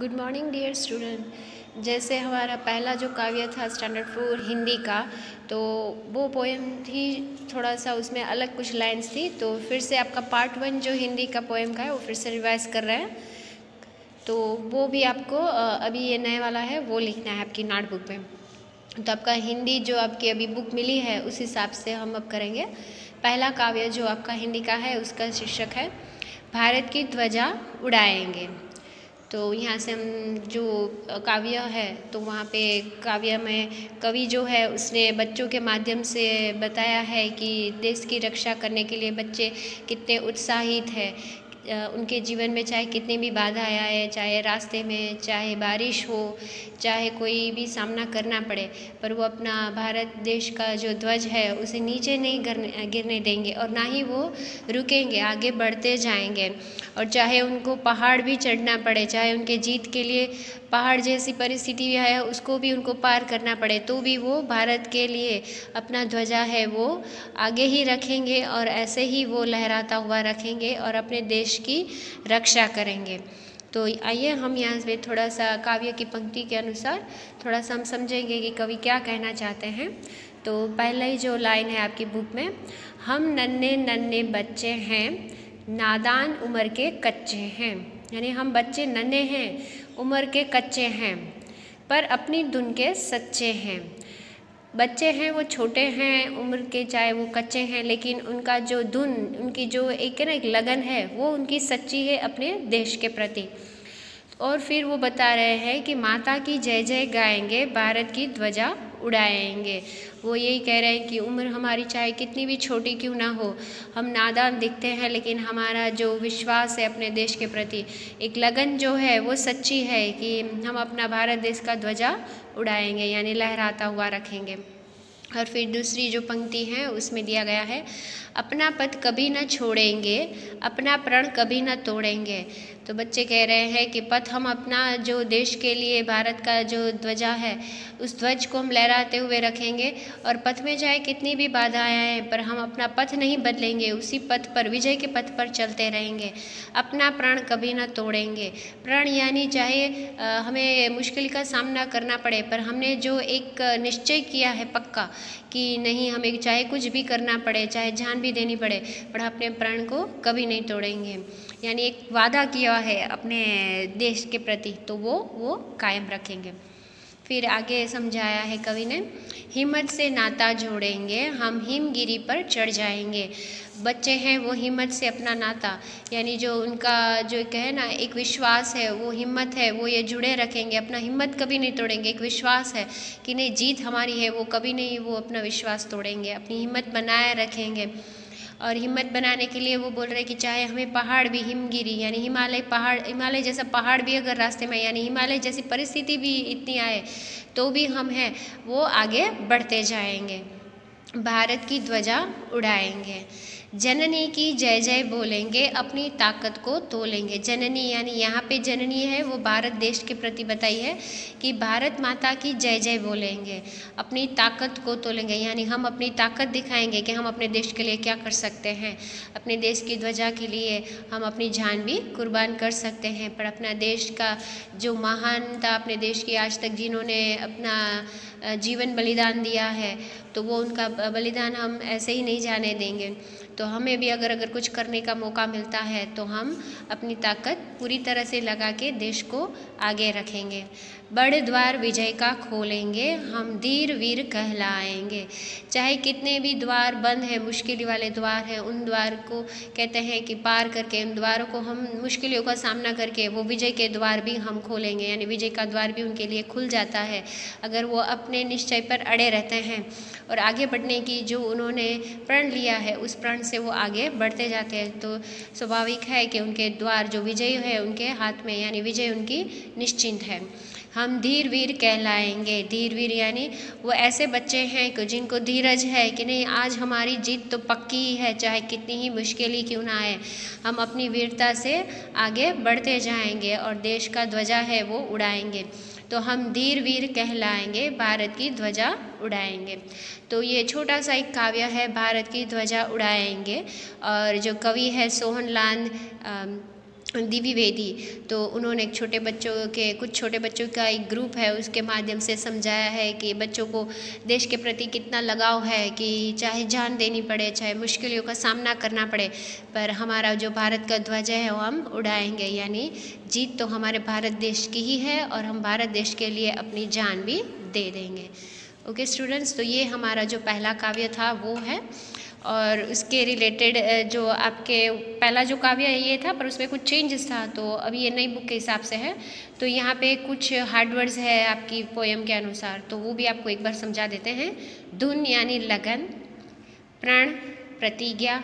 Good morning dear student. जैसे हमारा पहला जो काव्य था स्टैंडर्ड 4 हिंदी का, तो वो पोएम थी, थोड़ा सा उसमें अलग कुछ लाइन्स थी। तो फिर से आपका पार्ट 1 जो हिंदी का पोएम का है वो फिर से रिवाइज कर रहे हैं। तो वो भी आपको अभी ये नए वाला है वो लिखना है आपकी नोटबुक में। तो आपका हिंदी जो आपकी अभी बुक मिली है उस हिसाब से हम अब करेंगे। पहला काव्य जो आपका हिंदी का है उसका शीर्षक है भारत की ध्वजा उड़ाएंगे। तो यहाँ से हम जो काव्य है तो वहाँ पे काव्य में कवि जो है उसने बच्चों के माध्यम से बताया है कि देश की रक्षा करने के लिए बच्चे कितने उत्साहित हैं। उनके जीवन में चाहे कितनी भी बाधाएं आए, चाहे रास्ते में, चाहे बारिश हो, चाहे कोई भी सामना करना पड़े, पर वो अपना भारत देश का जो ध्वज है उसे नीचे नहीं गिरने देंगे और ना ही वो रुकेंगे, आगे बढ़ते जाएंगे। और चाहे उनको पहाड़ भी चढ़ना पड़े, चाहे उनके जीत के लिए पहाड़ जैसी परिस्थिति है उसको भी उनको पार करना पड़े, तो भी वो भारत के लिए अपना ध्वजा है वो आगे ही रखेंगे और ऐसे ही वो लहराता हुआ रखेंगे और अपने देश की रक्षा करेंगे। तो आइए हम यहाँ पे थोड़ा सा काव्य की पंक्ति के अनुसार थोड़ा सा हम समझेंगे कि कवि क्या कहना चाहते हैं। तो पहला ही जो लाइन है आपकी बुक में, हम नन्हे नन्हे बच्चे हैं, नादान उम्र के कच्चे हैं। यानी हम बच्चे नन्हे हैं, उम्र के कच्चे हैं, पर अपनी धुन के सच्चे हैं। बच्चे हैं वो छोटे हैं उम्र के, चाहे वो कच्चे हैं, लेकिन उनका जो धुन, उनकी जो एक है ना एक लगन है वो उनकी सच्ची है अपने देश के प्रति। और फिर वो बता रहे हैं कि माता की जय जय गाएंगे, भारत की ध्वजा उड़ाएंगे। वो यही कह रहे हैं कि उम्र हमारी चाहे कितनी भी छोटी क्यों ना हो, हम नादान दिखते हैं, लेकिन हमारा जो विश्वास है अपने देश के प्रति, एक लगन जो है वो सच्ची है कि हम अपना भारत देश का ध्वजा उड़ाएंगे, यानी लहराता हुआ रखेंगे। और फिर दूसरी जो पंक्ति है उसमें दिया गया है, अपना पथ कभी न छोड़ेंगे, अपना प्रण कभी न तोड़ेंगे। तो बच्चे कह रहे हैं कि पथ हम अपना जो देश के लिए भारत का जो ध्वजा है उस ध्वज को हम लहराते हुए रखेंगे, और पथ में चाहे कितनी भी बाधाएं आए पर हम अपना पथ नहीं बदलेंगे, उसी पथ पर, विजय के पथ पर चलते रहेंगे। अपना प्रण कभी न तोड़ेंगे। प्रण यानी चाहे हमें मुश्किल का सामना करना पड़े, पर हमने जो एक निश्चय किया है पक्का कि नहीं, हमें चाहे कुछ भी करना पड़े, चाहे जान भी देनी पड़े, पर अपने प्रण को कभी नहीं तोड़ेंगे। यानी एक वादा किया है अपने देश के प्रति, तो वो कायम रखेंगे। फिर आगे समझाया है कवि ने, हिम्मत से नाता जोड़ेंगे, हम हिमगिरी पर चढ़ जाएंगे। बच्चे हैं वो हिम्मत से अपना नाता, यानी जो उनका जो कहे ना एक विश्वास है, वो हिम्मत है, वो ये जुड़े रखेंगे, अपना हिम्मत कभी नहीं तोड़ेंगे। एक विश्वास है कि नहीं, जीत हमारी है, वो कभी नहीं वो अपना विश्वास तोड़ेंगे, अपनी हिम्मत बनाए रखेंगे। और हिम्मत बनाने के लिए वो बोल रहे हैं कि चाहे हमें पहाड़ भी, हिमगिरी यानी हिमालय, पहाड़, हिमालय जैसा पहाड़ भी अगर रास्ते में, यानी हिमालय जैसी परिस्थिति भी इतनी आए तो भी हम हैं वो आगे बढ़ते जाएंगे, भारत की ध्वजा उड़ाएंगे। जननी की जय जय बोलेंगे, अपनी ताकत को तोलेंगे। जननी यानी यहाँ पे जननी है वो भारत देश के प्रति बताई है कि भारत माता की जय जय बोलेंगे, अपनी ताकत को तोलेंगे, यानी हम अपनी ताकत दिखाएंगे कि हम अपने देश के लिए क्या कर सकते हैं। अपने देश की ध्वजा के लिए हम अपनी जान भी कुर्बान कर सकते हैं, पर अपना देश का जो महानता, अपने देश की आज तक जिन्होंने अपना जीवन बलिदान दिया है, तो वो उनका बलिदान हम ऐसे ही नहीं जाने देंगे। तो हमें भी अगर कुछ करने का मौका मिलता है तो हम अपनी ताकत पूरी तरह से लगा के देश को आगे रखेंगे। बड़े द्वार विजय का खोलेंगे, हम धीर वीर कहलाएंगे। चाहे कितने भी द्वार बंद हैं, मुश्किल वाले द्वार हैं, उन द्वार को कहते हैं कि पार करके, उन द्वारों को हम मुश्किलों का सामना करके वो विजय के द्वार भी हम खोलेंगे, यानी विजय का द्वार भी उनके लिए खुल जाता है अगर वो अपने निश्चय पर अड़े रहते हैं और आगे बढ़ने की जो उन्होंने प्रण लिया है उस प्रण से वो आगे बढ़ते जाते हैं। तो स्वाभाविक है कि उनके द्वार जो विजय है उनके हाथ में, यानी विजय उनकी निश्चिंत है। हम धीर वीर कहलाएंगे। धीर वीर यानी वो ऐसे बच्चे हैं कि जिनको धीरज है कि नहीं, आज हमारी जीत तो पक्की ही है, चाहे कितनी ही मुश्किल ही क्यों ना आए, हम अपनी वीरता से आगे बढ़ते जाएंगे और देश का ध्वजा है वो उड़ाएंगे। तो हम धीर वीर कहलाएंगे, भारत की ध्वजा उड़ाएंगे। तो ये छोटा सा एक काव्य है, भारत की ध्वजा उड़ाएंगे, और जो कवि है सोहनलाल द्विवेदी, तो उन्होंने कुछ छोटे बच्चों का एक ग्रुप है, उसके माध्यम से समझाया है कि बच्चों को देश के प्रति कितना लगाव है कि चाहे जान देनी पड़े, चाहे मुश्किलों का सामना करना पड़े, पर हमारा जो भारत का ध्वज है वो हम उड़ाएंगे, यानी जीत तो हमारे भारत देश की ही है और हम भारत देश के लिए अपनी जान भी दे देंगे। ओके स्टूडेंट्स, तो ये हमारा जो पहला काव्य था वो है, और उसके रिलेटेड जो आपके पहला जो काव्य ये था पर उसमें कुछ चेंजेस था, तो अभी ये नई बुक के हिसाब से है, तो यहाँ पे कुछ हार्ड वर्ड्स है आपकी पोएम के अनुसार, तो वो भी आपको एक बार समझा देते हैं। धुन यानी लगन, प्रण प्रतिज्ञा,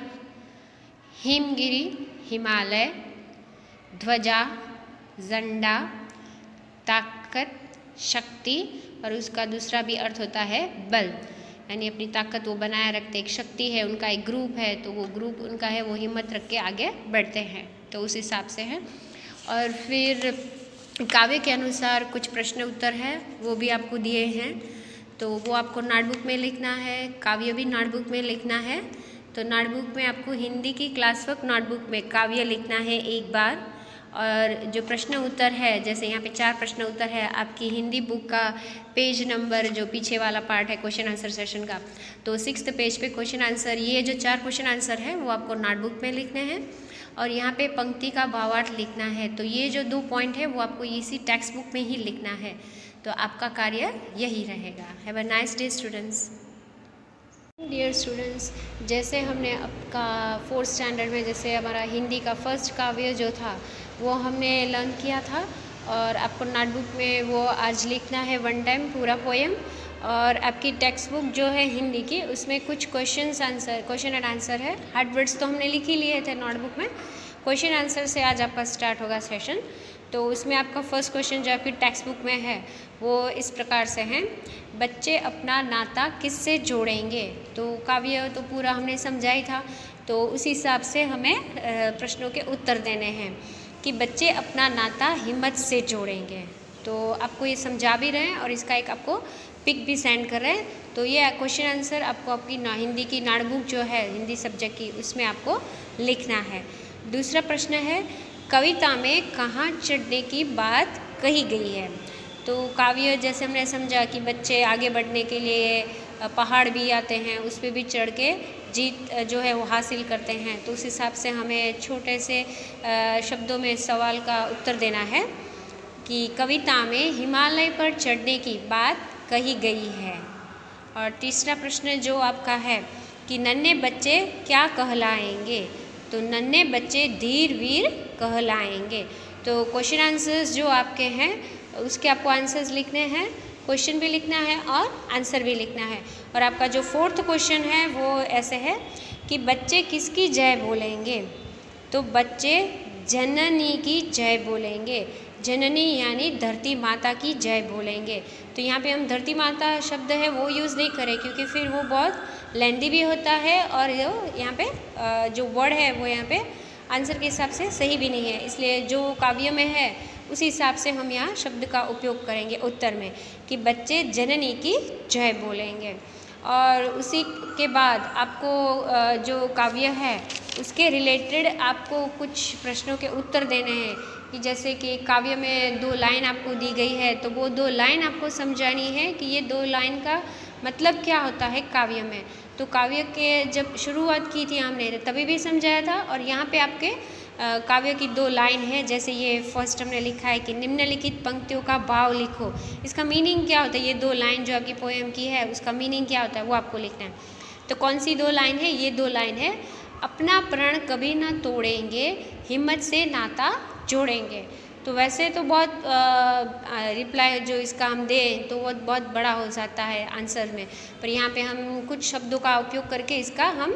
हिमगिरी हिमालय, ध्वजा झंडा, ताकत शक्ति, और उसका दूसरा भी अर्थ होता है बल, यानी अपनी ताकत वो बनाए रखते, एक शक्ति है उनका, एक ग्रुप है, तो वो ग्रुप उनका है, वो हिम्मत रख के आगे बढ़ते हैं, तो उस हिसाब से है। और फिर काव्य के अनुसार कुछ प्रश्न उत्तर है वो भी आपको दिए हैं, तो वो आपको नोटबुक में लिखना है, काव्य भी नोटबुक में लिखना है। तो नोटबुक में आपको हिंदी की क्लास वर्क नोटबुक में काव्य लिखना है एक बार, और जो प्रश्न उत्तर है, जैसे यहाँ पे 4 प्रश्न उत्तर है, आपकी हिंदी बुक का पेज नंबर जो पीछे वाला पार्ट है क्वेश्चन आंसर सेशन का, तो 6th पेज पे क्वेश्चन आंसर, ये जो 4 क्वेश्चन आंसर है वो आपको नोटबुक में लिखने हैं, और यहाँ पे पंक्ति का भावार्थ लिखना है। तो ये जो 2 पॉइंट है वो आपको इसी टेक्स्ट बुक में ही लिखना है, तो आपका कार्य यही रहेगा। Have a nice day students. Dear students, जैसे हमने आपका 4th स्टैंडर्ड में जैसे हमारा हिंदी का फर्स्ट काव्य जो था वो हमने लर्न किया था, और आपको नोटबुक में वो आज लिखना है 1 टाइम पूरा पोएम, और आपकी टेक्स्ट बुक जो है हिंदी की उसमें कुछ क्वेश्चन एंड आंसर है। हार्ड वर्ड्स तो हमने लिख ही लिए थे नोटबुक में, क्वेश्चन आंसर से आज आपका स्टार्ट होगा सेशन। तो उसमें आपका फर्स्ट क्वेश्चन जो आपकी टेक्स्ट बुक में है वो इस प्रकार से है, बच्चे अपना नाता किससे जोड़ेंगे। तो काव्य तो पूरा हमने समझा ही था, तो उस हिसाब से हमें प्रश्नों के उत्तर देने हैं कि बच्चे अपना नाता हिम्मत से जोड़ेंगे। तो आपको ये समझा भी रहे हैं और इसका एक आपको पिक भी सेंड कर रहे हैं, तो ये क्वेश्चन आंसर आपको आपकी हिंदी की नोटबुक जो है हिंदी सब्जेक्ट की उसमें आपको लिखना है। दूसरा प्रश्न है, कविता में कहाँ चढ़ने की बात कही गई है। तो काव्य जैसे हमने समझा कि बच्चे आगे बढ़ने के लिए पहाड़ भी आते हैं, उस पर भी चढ़ के जीत जो है वो हासिल करते हैं, तो उस हिसाब से हमें छोटे से शब्दों में सवाल का उत्तर देना है कि कविता में हिमालय पर चढ़ने की बात कही गई है। और तीसरा प्रश्न जो आपका है कि नन्हे बच्चे क्या कहलाएंगे। तो नन्हे बच्चे धीर वीर कहलाएंगे। तो क्वेश्चन आंसर्स जो आपके हैं उसके आपको आंसर्स लिखने हैं, क्वेश्चन भी लिखना है और आंसर भी लिखना है। और आपका जो 4th क्वेश्चन है वो ऐसे है कि बच्चे किसकी जय बोलेंगे। तो बच्चे जननी की जय बोलेंगे। जननी यानी धरती माता की जय बोलेंगे। तो यहाँ पे हम धरती माता शब्द है वो यूज़ नहीं करें, क्योंकि फिर वो बहुत लेंदी भी होता है और यहाँ पे जो वर्ड है वो यहाँ पे आंसर के हिसाब से सही भी नहीं है, इसलिए जो काव्य में है उसी हिसाब से हम यहाँ शब्द का उपयोग करेंगे उत्तर में कि बच्चे जननी की जय बोलेंगे। और उसी के बाद आपको जो काव्य है उसके रिलेटेड आपको कुछ प्रश्नों के उत्तर देने हैं कि जैसे कि काव्य में 2 लाइन आपको दी गई है, तो वो 2 लाइन आपको समझानी है कि ये 2 लाइन का मतलब क्या होता है काव्य में। तो काव्य के जब शुरुआत की थी हमने तभी भी समझाया था, और यहाँ पे आपके काव्य की 2 लाइन है, जैसे ये फर्स्ट हमने लिखा है कि निम्नलिखित पंक्तियों का भाव लिखो। इसका मीनिंग क्या होता है, ये 2 लाइन जो आपकी पोएम की है उसका मीनिंग क्या होता है वो आपको लिखना है। तो कौन सी 2 लाइन है, ये 2 लाइन है, अपना प्रण कभी ना तोड़ेंगे, हिम्मत से नाता जोड़ेंगे। तो वैसे तो बहुत रिप्लाई जो इसका हम दें तो वो बहुत बड़ा हो जाता है आंसर में, पर यहाँ पे हम कुछ शब्दों का उपयोग करके इसका हम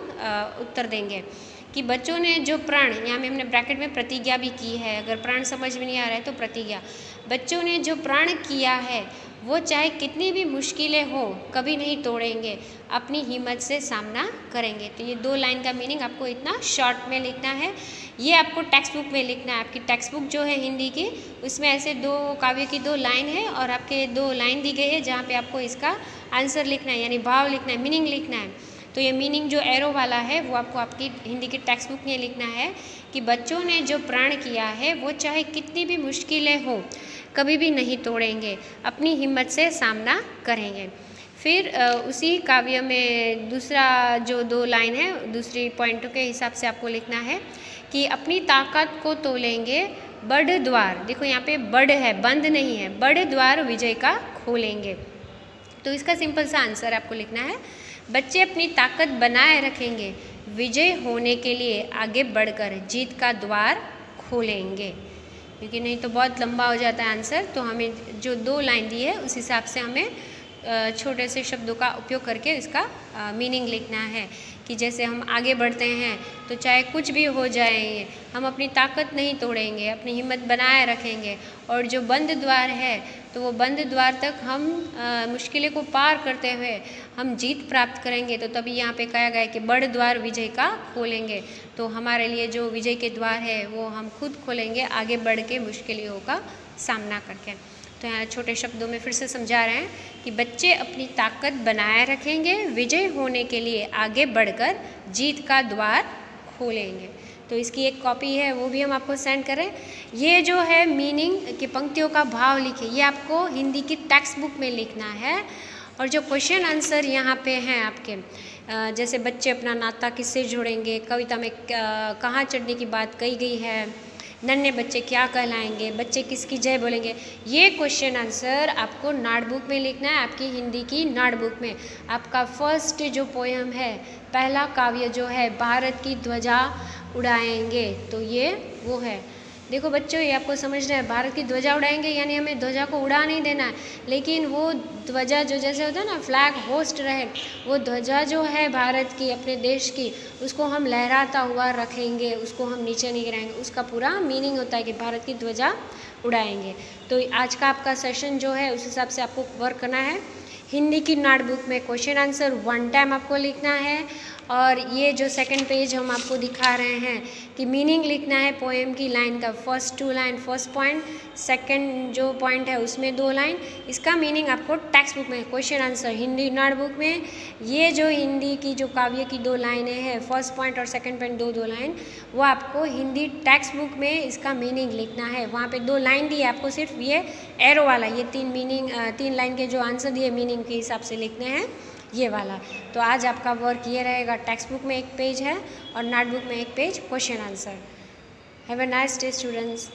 उत्तर देंगे कि बच्चों ने जो प्रण, यहाँ में हमने ब्रैकेट में प्रतिज्ञा भी की है, अगर प्रण समझ में नहीं आ रहा है तो प्रतिज्ञा, बच्चों ने जो प्रण किया है वो चाहे कितनी भी मुश्किलें हो कभी नहीं तोड़ेंगे, अपनी हिम्मत से सामना करेंगे। तो ये 2 लाइन का मीनिंग आपको इतना शॉर्ट में लिखना है, ये आपको टेक्स्ट बुक में लिखना है। आपकी टेक्स्ट बुक जो है हिंदी की उसमें ऐसे 2 काव्य की 2 लाइन है और आपके 2 लाइन दी गई है जहाँ पे आपको इसका आंसर लिखना है, यानी भाव लिखना है, मीनिंग लिखना है। तो ये मीनिंग जो एरो वाला है वो आपको आपकी हिंदी की टेक्स्ट बुक में लिखना है कि बच्चों ने जो प्रण किया है वो चाहे कितनी भी मुश्किलें हो कभी भी नहीं तोड़ेंगे, अपनी हिम्मत से सामना करेंगे। फिर उसी काव्य में दूसरा जो 2 लाइन है, दूसरी पॉइंटों के हिसाब से आपको लिखना है कि अपनी ताकत को तोलेंगे बड़ द्वार। देखो यहाँ पे बड़ है, बंद नहीं है, बड़ द्वार विजय का खोलेंगे। तो इसका सिंपल सा आंसर आपको लिखना है, बच्चे अपनी ताकत बनाए रखेंगे, विजय होने के लिए आगे बढ़कर जीत का द्वार खोलेंगे। क्योंकि नहीं तो बहुत लंबा हो जाता है आंसर, तो हमें जो 2 लाइन दी है उस हिसाब से हमें छोटे से शब्दों का उपयोग करके इसका मीनिंग लिखना है कि जैसे हम आगे बढ़ते हैं तो चाहे कुछ भी हो जाए हम अपनी ताकत नहीं तोड़ेंगे, अपनी हिम्मत बनाए रखेंगे, और जो बंद द्वार है तो वो बंद द्वार तक हम मुश्किलें को पार करते हुए हम जीत प्राप्त करेंगे। तो तभी यहाँ पे कहा गया है कि बड़ द्वार विजय का खोलेंगे। तो हमारे लिए जो विजय के द्वार है वो हम खुद खोलेंगे आगे बढ़ के मुश्किलों का सामना करके। तो यहाँ छोटे शब्दों में फिर से समझा रहे हैं कि बच्चे अपनी ताकत बनाए रखेंगे, विजय होने के लिए आगे बढ़कर जीत का द्वार खोलेंगे। तो इसकी एक कॉपी है वो भी हम आपको सेंड करें। ये जो है मीनिंग की पंक्तियों का भाव लिखिए, ये आपको हिंदी की टेक्स्ट बुक में लिखना है। और जो क्वेश्चन आंसर यहाँ पे हैं आपके, जैसे बच्चे अपना नाता किससे जोड़ेंगे, कविता में कहाँ चढ़ने की बात कही गई है, नन्हे बच्चे क्या कहलाएंगे, बच्चे किसकी जय बोलेंगे, ये क्वेश्चन आंसर आपको नोटबुक में लिखना है, आपकी हिंदी की नोटबुक में। आपका फर्स्ट जो पोयम है, पहला काव्य जो है भारत की ध्वजा उड़ाएंगे, तो ये वो है। देखो बच्चों, ये आपको समझना है, भारत की ध्वजा उड़ाएंगे यानी हमें ध्वजा को उड़ा नहीं देना है, लेकिन वो ध्वजा जो जैसे होता है ना फ्लैग होस्ट रहे, वो ध्वजा जो है भारत की, अपने देश की, उसको हम लहराता हुआ रखेंगे, उसको हम नीचे नहीं गिराएंगे। उसका पूरा मीनिंग होता है कि भारत की ध्वजा उड़ाएंगे। तो आज का आपका सेशन जो है उस हिसाब से आपको वर्क करना है। हिंदी की नोटबुक में क्वेश्चन आंसर 1 टाइम आपको लिखना है, और ये जो सेकंड पेज हम आपको दिखा रहे हैं कि मीनिंग लिखना है पोएम की लाइन का, first 2 line first point, second जो पॉइंट है उसमें 2 लाइन, इसका मीनिंग आपको टेक्स्ट बुक में, क्वेश्चन आंसर हिंदी नोटबुक में। ये जो हिंदी की जो काव्य की 2 लाइनें हैं, फर्स्ट पॉइंट और सेकंड पॉइंट 2 लाइन, वो आपको हिंदी टेक्स्ट बुक में इसका मीनिंग लिखना है। वहाँ पे 2 लाइन दी है आपको, सिर्फ ये एरो वाला, ये 3 लाइन के जो आंसर दिए मीनिंग के हिसाब से लिखने हैं, ये वाला। तो आज आपका वर्क ये रहेगा, टेक्स्ट बुक में 1 पेज है और नोटबुक में 1 page question answer. Have a nice day students.